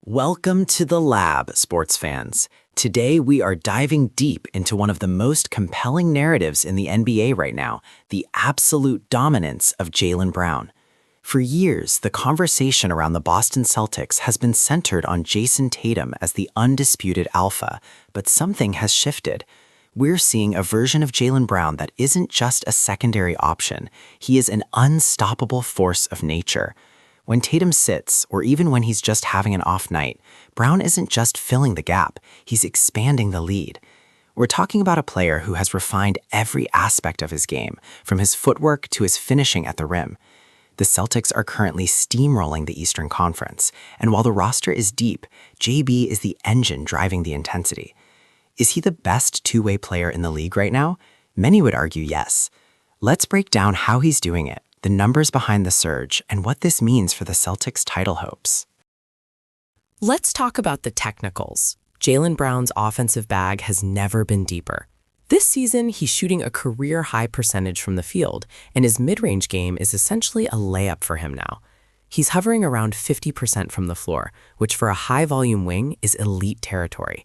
Welcome to the lab, sports fans. Today we are diving deep into one of the most compelling narratives in the NBA right now, the absolute dominance of Jaylen Brown. For years, the conversation around the Boston Celtics has been centered on Jason Tatum as the undisputed alpha, but something has shifted. We're seeing a version of Jaylen Brown that isn't just a secondary option. He is an unstoppable force of nature. When Tatum sits, or even when he's just having an off night, Brown isn't just filling the gap, he's expanding the lead. We're talking about a player who has refined every aspect of his game, from his footwork to his finishing at the rim. The Celtics are currently steamrolling the Eastern Conference, and while the roster is deep, JB is the engine driving the intensity. Is he the best two-way player in the league right now? Many would argue yes. Let's break down how he's doing it, the numbers behind the surge, and what this means for the Celtics' title hopes. Let's talk about the technicals. Jaylen Brown's offensive bag has never been deeper. This season, he's shooting a career-high percentage from the field, and his mid-range game is essentially a layup for him now. He's hovering around 50% from the floor, which for a high-volume wing is elite territory.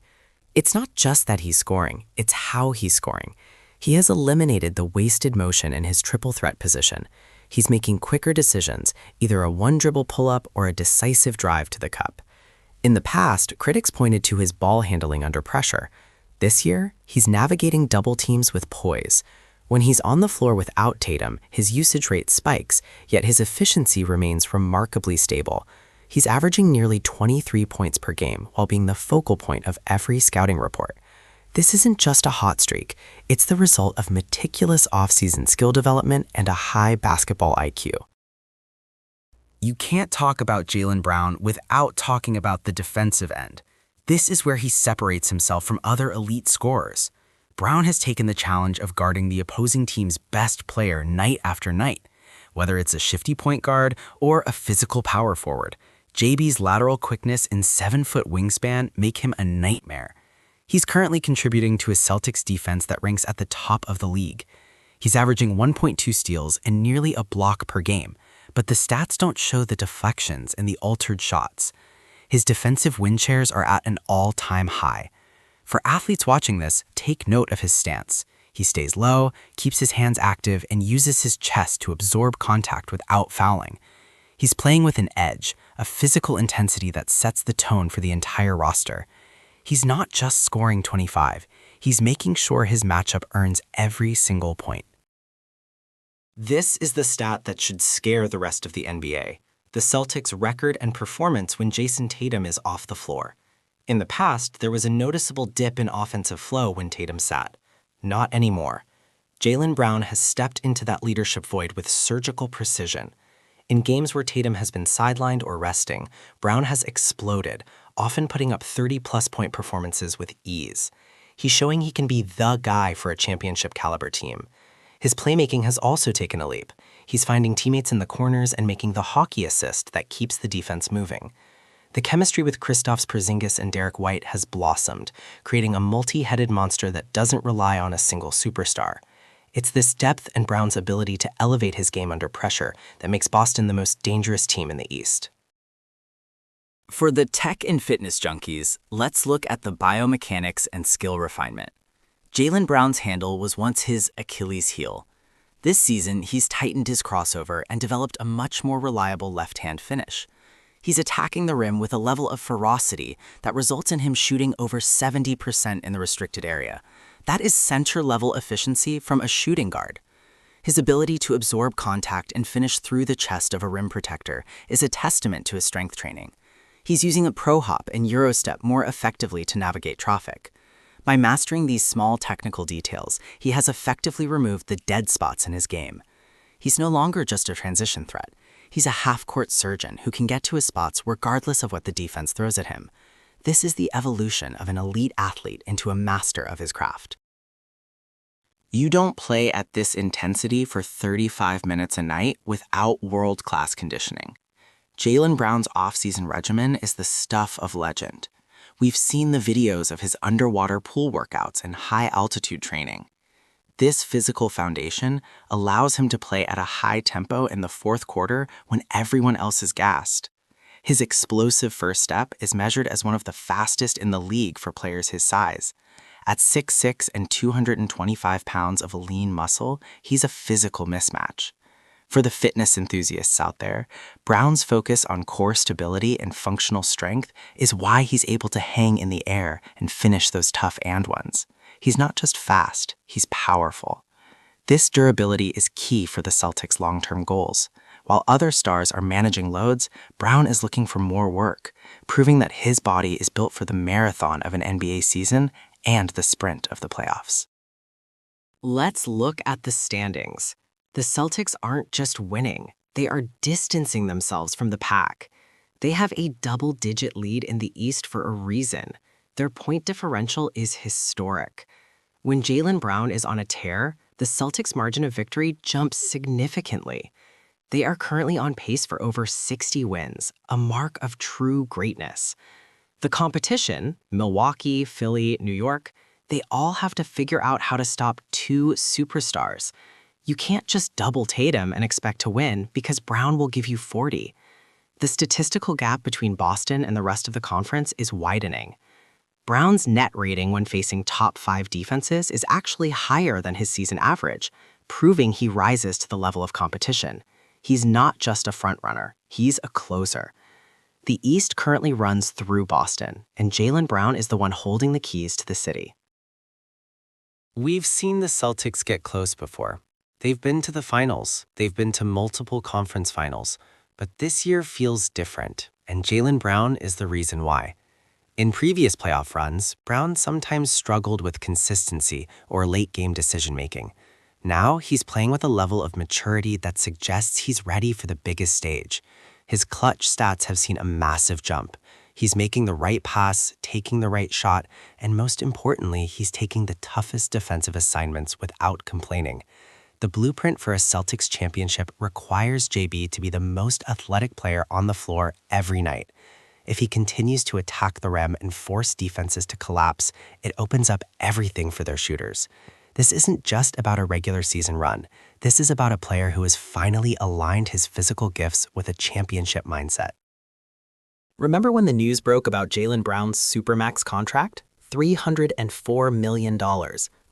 It's not just that he's scoring, it's how he's scoring. He has eliminated the wasted motion in his triple threat position. He's making quicker decisions, either a one-dribble pull-up or a decisive drive to the cup. In the past, critics pointed to his ball handling under pressure. This year, he's navigating double teams with poise. When he's on the floor without Tatum, his usage rate spikes, yet his efficiency remains remarkably stable. He's averaging nearly 23 points per game while being the focal point of every scouting report. This isn't just a hot streak, it's the result of meticulous off-season skill development and a high basketball IQ. You can't talk about Jaylen Brown without talking about the defensive end. This is where he separates himself from other elite scorers. Brown has taken the challenge of guarding the opposing team's best player night after night. Whether it's a shifty point guard or a physical power forward, JB's lateral quickness and 7-foot wingspan make him a nightmare. He's currently contributing to a Celtics defense that ranks at the top of the league. He's averaging 1.2 steals and nearly a block per game, but the stats don't show the deflections and the altered shots. His defensive win shares are at an all-time high. For athletes watching this, take note of his stance. He stays low, keeps his hands active, and uses his chest to absorb contact without fouling. He's playing with an edge, a physical intensity that sets the tone for the entire roster. He's not just scoring 25, he's making sure his matchup earns every single point. This is the stat that should scare the rest of the NBA, the Celtics' record and performance when Jason Tatum is off the floor. In the past, there was a noticeable dip in offensive flow when Tatum sat. Not anymore. Jaylen Brown has stepped into that leadership void with surgical precision. In games where Tatum has been sidelined or resting, Brown has exploded, often putting up 30-plus point performances with ease. He's showing he can be the guy for a championship-caliber team. His playmaking has also taken a leap. He's finding teammates in the corners and making the hockey assist that keeps the defense moving. The chemistry with Kristaps Porzingis and Derek White has blossomed, creating a multi-headed monster that doesn't rely on a single superstar. It's this depth and Brown's ability to elevate his game under pressure that makes Boston the most dangerous team in the East. For the tech and fitness junkies, let's look at the biomechanics and skill refinement. Jaylen Brown's handle was once his Achilles heel. This season, he's tightened his crossover and developed a much more reliable left-hand finish. He's attacking the rim with a level of ferocity that results in him shooting over 70% in the restricted area. That is center-level efficiency from a shooting guard. His ability to absorb contact and finish through the chest of a rim protector is a testament to his strength training. He's using a pro hop and Euro step more effectively to navigate traffic. By mastering these small technical details, he has effectively removed the dead spots in his game. He's no longer just a transition threat. He's a half-court surgeon who can get to his spots regardless of what the defense throws at him. This is the evolution of an elite athlete into a master of his craft. You don't play at this intensity for 35 minutes a night without world-class conditioning. Jaylen Brown's off-season regimen is the stuff of legend. We've seen the videos of his underwater pool workouts and high-altitude training. This physical foundation allows him to play at a high tempo in the fourth quarter when everyone else is gassed. His explosive first step is measured as one of the fastest in the league for players his size. At 6'6" and 225 pounds of lean muscle, he's a physical mismatch. For the fitness enthusiasts out there, Brown's focus on core stability and functional strength is why he's able to hang in the air and finish those tough and ones. He's not just fast, he's powerful. This durability is key for the Celtics' long-term goals. While other stars are managing loads, Brown is looking for more work, proving that his body is built for the marathon of an NBA season and the sprint of the playoffs. Let's look at the standings. The Celtics aren't just winning, they are distancing themselves from the pack. They have a double-digit lead in the East for a reason. Their point differential is historic. When Jaylen Brown is on a tear, the Celtics' margin of victory jumps significantly. They are currently on pace for over 60 wins, a mark of true greatness. The competition, Milwaukee, Philly, New York, they all have to figure out how to stop two superstars. You can't just double Tatum and expect to win because Brown will give you 40. The statistical gap between Boston and the rest of the conference is widening. Brown's net rating when facing top 5 defenses is actually higher than his season average, proving he rises to the level of competition. He's not just a frontrunner, he's a closer. The East currently runs through Boston, and Jaylen Brown is the one holding the keys to the city. We've seen the Celtics get close before. They've been to the finals, they've been to multiple conference finals, but this year feels different, and Jaylen Brown is the reason why. In previous playoff runs, Brown sometimes struggled with consistency or late-game decision-making. Now he's playing with a level of maturity that suggests he's ready for the biggest stage. His clutch stats have seen a massive jump. He's making the right pass, taking the right shot, and most importantly, he's taking the toughest defensive assignments without complaining. The blueprint for a Celtics championship requires JB to be the most athletic player on the floor every night. If he continues to attack the rim and force defenses to collapse, it opens up everything for their shooters. This isn't just about a regular season run. This is about a player who has finally aligned his physical gifts with a championship mindset. Remember when the news broke about Jaylen Brown's Supermax contract? $304 million.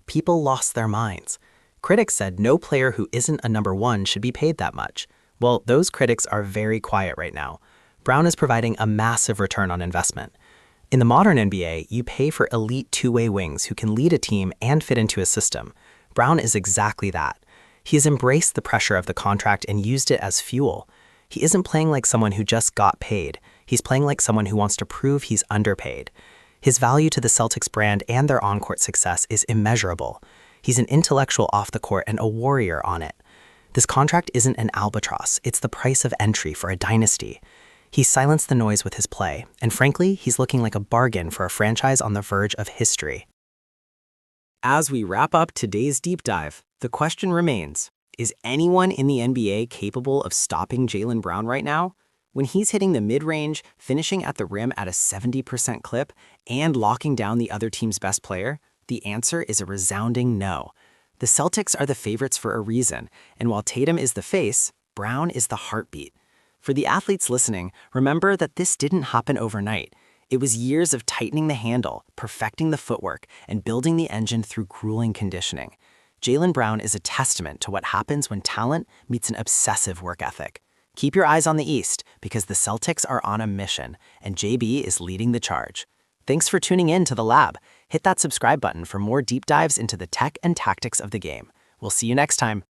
People lost their minds. Critics said no player who isn't a number one should be paid that much. Well, those critics are very quiet right now. Brown is providing a massive return on investment. In the modern NBA, you pay for elite two-way wings who can lead a team and fit into a system. Brown is exactly that. He has embraced the pressure of the contract and used it as fuel. He isn't playing like someone who just got paid. He's playing like someone who wants to prove he's underpaid. His value to the Celtics brand and their on-court success is immeasurable. He's an intellectual off the court and a warrior on it. This contract isn't an albatross, it's the price of entry for a dynasty. He's silenced the noise with his play, and frankly, he's looking like a bargain for a franchise on the verge of history. As we wrap up today's deep dive, the question remains, is anyone in the NBA capable of stopping Jaylen Brown right now? When he's hitting the mid-range, finishing at the rim at a 70% clip, and locking down the other team's best player, the answer is a resounding no. The Celtics are the favorites for a reason, and while Tatum is the face, Brown is the heartbeat. For the athletes listening, remember that this didn't happen overnight. It was years of tightening the handle, perfecting the footwork, and building the engine through grueling conditioning. Jaylen Brown is a testament to what happens when talent meets an obsessive work ethic. Keep your eyes on the East, because the Celtics are on a mission, and JB is leading the charge. Thanks for tuning in to The Lab. Hit that subscribe button for more deep dives into the tech and tactics of the game. We'll see you next time.